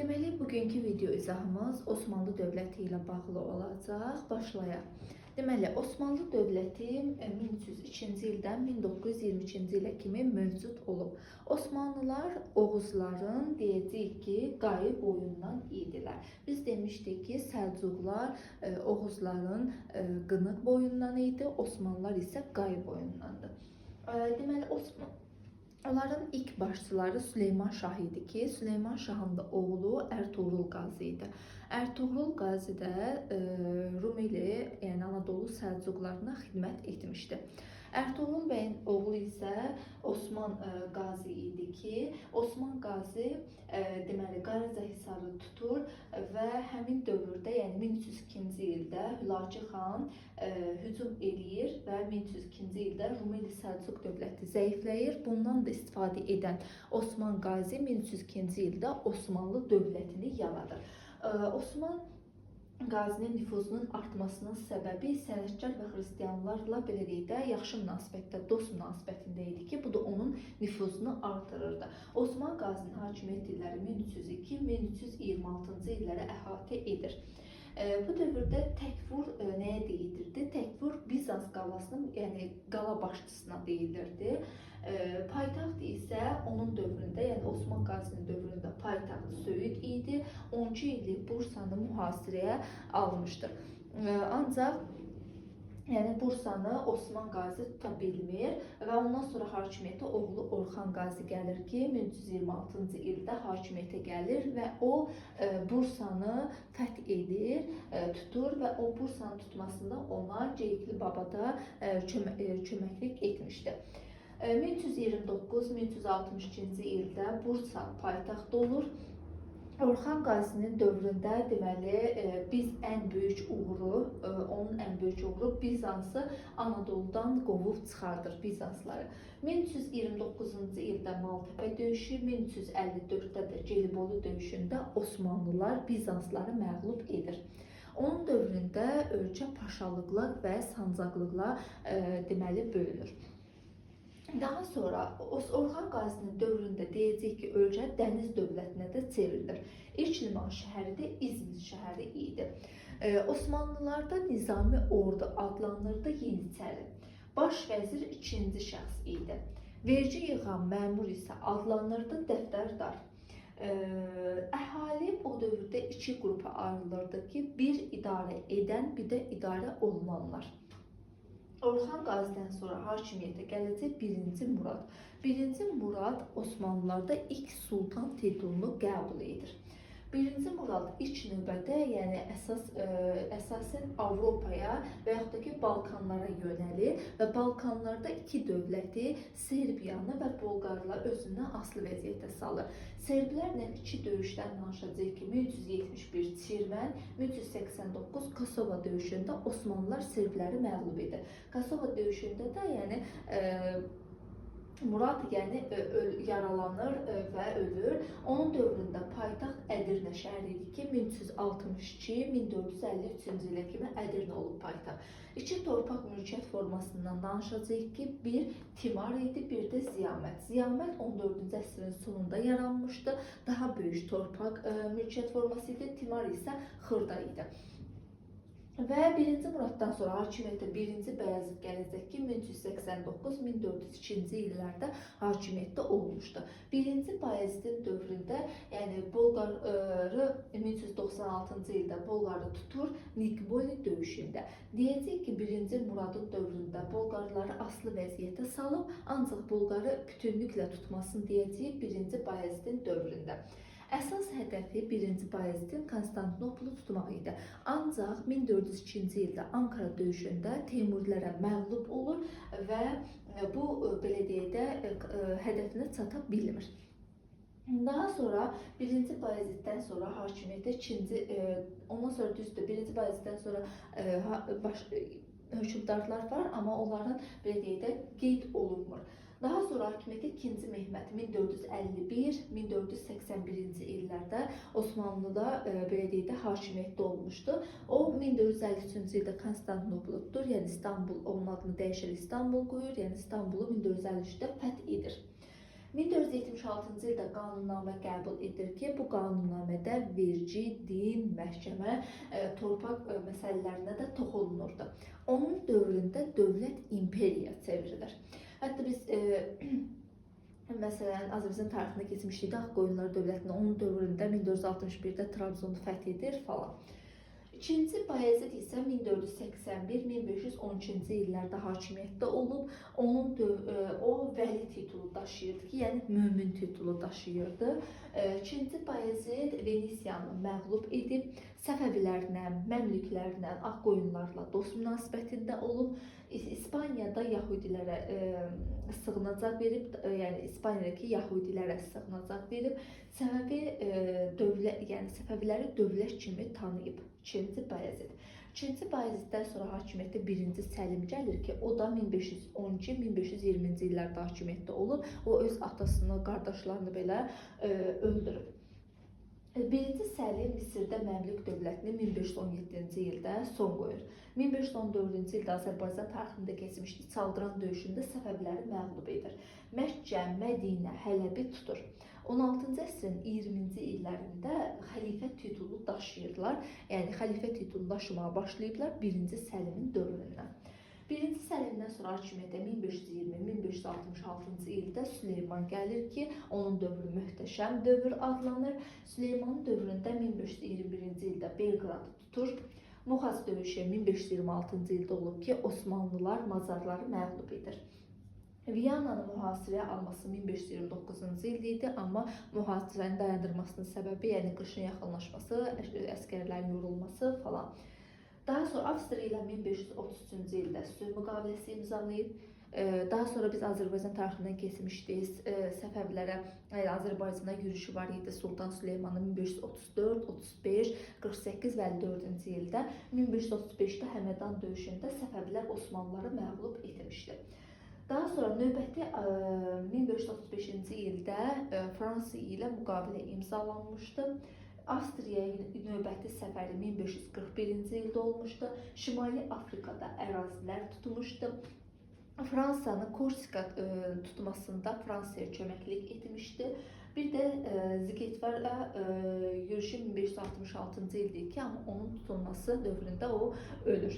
Deməli, bugünkü video izahımız Osmanlı dövləti ilə bağlı olacaq. Başlayaq. Deməli, Osmanlı dövləti 1302-ci ildən 1922-ci ilə kimi mövcud olub. Osmanlılar Oğuzların deyəcəyik ki, qayı boyundan idilər. Biz demişdik ki, Səlcuqlar Oğuzların qınıq boyundan idi, Osmanlılar isə qayı boyundandır. Deməli, onların ilk başçıları Süleyman Şah idi ki, Süleyman Şahın da oğlu Ertuğrul Qazi idi. Ertuğrul Qazi də Rumeli, yəni Anadolu Səlcuqlarına xidmət etmişdi. Ertuğrul bəyin oğlu isə Osman Qazi idi ki, Osman Qazi deməli Qaracı Hisarı tutur və həmin dövrdə, yəni 1302-ci ildə Hülakü xan hücum eləyir və 1302-ci ildə Rumeli Səlcuq dövləti zəifləyir. Bundan da istifadə edən Osman Qazi 1302-ci ildə Osmanlı dövlətini yaradır. Osman Qazinin nüfuzunun artmasının səbəbi sənətkar və xristianlarla belə deyək də yaxşı münasibətdə, dost münasibətində idi ki, bu da onun nüfuzunu artırırdı. Osman Qazinin hakimiyyət illəri 1302-1326-cı illəri əhatə edir. Bu dövrdə Təkfur nəyə deyilirdi? Təkfur Bizans qalasının, yəni qala başçısına deyilirdi. Paytaxt isə onun dövründə, yəni Osman Qazinin dövründə paytaxt Söyüd idi. 12 illik Bursanı mühasirəyə almışdır. Ancaq yəni Bursanı Osman Qazi tuta bilmir və ondan sonra hakimiyyətə oğlu Orxan Qazi gəlir ki, 1326-cı ildə hakimiyyətə gəlir və o Bursanı fəth edir, tutur və o Bursanı tutmasında ona Ceyhli Baba da köməklik etmişdi. 1329-1362-ci ildə Bursa paytaxt olur. Orxan Qazinin dövründə deməli biz ən böyük uğuru, onun ən böyük uğuru Bizansı Anadoludan qovub çıxardır Bizansları. 1329-cu ildə Maltepe döyüşü, 1354-də də Gelibolu döyüşündə Osmanlılar Bizansları məğlub edir. Onun dövründə ölkə paşalıqlar və sancaqlıqlar deməli bölünür. Daha sonra Orxan Qazinin dövründə deyəcək ki, ölkə dəniz dövlətinə də çevrilir. İlk liman şəhəri də İzmir şəhəri idi. Osmanlılarda Nizami Ordu adlanırdı Yeniçəri. Baş vəzir ikinci şəxs idi. Vergi yığan məmur isə adlanırdı Dəftərdar. Əhali o dövrdə iki qrupa ayrılırdı ki, bir idarə edən, bir də idarə olunanlar. Orxan Qazidən sonra hakimiyyətə gələcək 1-ci Murad. 1-ci Murad Osmanlılarda ilk sultan titulunu qəbul edir. 1-ci Murad ilk növbədə, yəni əsasən Avropaya və yaxud da ki, Balkanlara yönəlir və Balkanlarda iki dövləti, Serbiyanı və Bolqarlar özündən asılı vəziyyətə salır. Serblərlə iki döyüşdən danışacaq ki, 1371 Çirmən, 1389 Kosova döyüşündə Osmanlılar Serbləri məğlub edir. Kosova döyüşündə də yəni Murad yəni yaralanır və ölür. Onun dövründə paytaxt Ədirnə şəhəri idi ki, 1362-1453-cü ilə kimi Ədirnə olub paytaxt. İki torpaq mülkiyyət formasından danışacaq ki, bir Timar idi, bir də Ziyamət. Ziyamət 14-cü əsrin sonunda yaranmışdı. Daha böyük torpaq mülkiyyət forması idi, Timar isə xırda idi. Və 1-ci Muraddan sonra hakimiyyətə 1-ci Bəyazıd gələcək ki, 1389-1402-ci illərdə hakimiyyətdə olmuşdu. 1-ci Bayezidin dövründə, yəni Bolqarı 1396-cı ildə Bolqarı tutur Nikboli döyüşündə. Deyəcək ki, 1-ci Muradın dövründə Bolqarları asılı vəziyyətə salıb, ancaq Bolqarı bütünlüklə tutmasını deyəcək 1-ci Bayezidin dövründə. Əsas hədəfi 1-ci Bayezidin Konstantinopolu tutmaq idi. Ancaq 1402-ci ildə Ankara döyüşündə Teymurilərə məğlub olur və bu, belə deyək də, hədəfinə çata bilmir. Daha sonra 1-ci Bayeziddən sonra hakimiyyətə ondan sonra düzdür, 1-ci Bayeziddən sonra hökmdarlar var, amma onların, belə deyək də, qeyd olunmur. Daha sonra hakimiyyətə 2-ci Mehmet 1451-1481-ci illərdə Osmanlıda belə deyək də hakimiyyətdə olmuşdu. O 1453-cü ildə Konstantinopolu tutur, yəni İstanbul, onun adını dəyişir İstanbul qoyur, yəni İstanbulu 1453-də fəth edir. 1476-cı ildə qanunnamə qəbul edir ki, bu qanunnamada vergi, din, məhkəmə, torpaq məsələlərinə də toxunulurdu. Onun dövründə dövlət imperiya çevrilir. Hətta biz məsələn, Azərbaycan tarixində keçmişlikdə Ağqoyunlular dövlətinin onun dövründə 1461-də Trabzonu fəth edir falan. İkinci Bayezid isə 1481-1512-ci illərdə hakimiyyətdə olub. O vəli titulu daşıyırdı ki, yəni mömin titulu daşıyırdı. İkinci Bayezid Venesiyanı məğlub edib, Səfəvilərlə, Məmlüklərlə, Ağqoyunlarla dost münasibətində olub. İspaniyada Yahudilərə sığınacaq verib, yəni İspaniyadakı Yahudilərə sığınacaq verib, Səfəviləri dövlət kimi tanıyıb. İkinci Bayezid. İkinci Bayeziddən sonra hakimiyyətdə birinci Səlim gəlir ki, o da 1512-1520-ci illərdə hakimiyyətdə olub. O öz atasını, qardaşlarını belə öldürüb. Birinci Səlim Misirdə Məmlük dövlətini 1517-ci ildə son qoyur. 1514-cü ildə Azərbaycan tarixində keçmişdi Çaldıran döyüşündə Səfəviləri məğlub edir. Məkkə, Mədinə, Hələbi tutur. 16-cı əsrin 20-ci illərində xəlifə titulu daşıyırlar. Yəni xəlifə titulu daşımağa başlayıblar 1-ci Səlimin dövründən. 1-ci Səlimdən sonra hakimiyyətə 1520-1566-cı ildə Süleyman gəlir ki, onun dövrü möhtəşəm dövr adlanır. Süleymanın dövründə 1521-ci ildə Belqradı tutur. Muğaz döyüşü 1526-cı ildə olub ki, Osmanlılar Macarları məğlub edir. Viyananın mühasirəyə alması 1529-cu ildə idi, amma mühasirənin dayandırmasının səbəbi, yəni qışın yaxınlaşması, əsgərlərin yorulması falan. Daha sonra Avstriya ilə 1533-cü ildə sülh müqaviləsi imzalayıb. Daha sonra biz Azərbaycan tarixindən keçmişdik. Səfəvilərə Azərbaycana yürüşü var idi Sultan Süleymanın 1534, 35, 48 və 54-cü ildə. 1535-də Həmədan döyüşündə Səfəvilər Osmanlıları məğlub etmişdi. Daha sonra növbəti 1535-ci ildə Fransa ilə müqavilə imzalanmışdı. Avstriyaya növbəti səfəri 1541-ci ildə olmuşdu. Şimali Afrikada ərazilər tutmuşdu. Fransanın Korsika tutmasında Fransaya köməklik etmişdi. Bir də Zigetvarla yürüşü 1566-cı ildir ki, amma onun tutulması dövründə o ölür.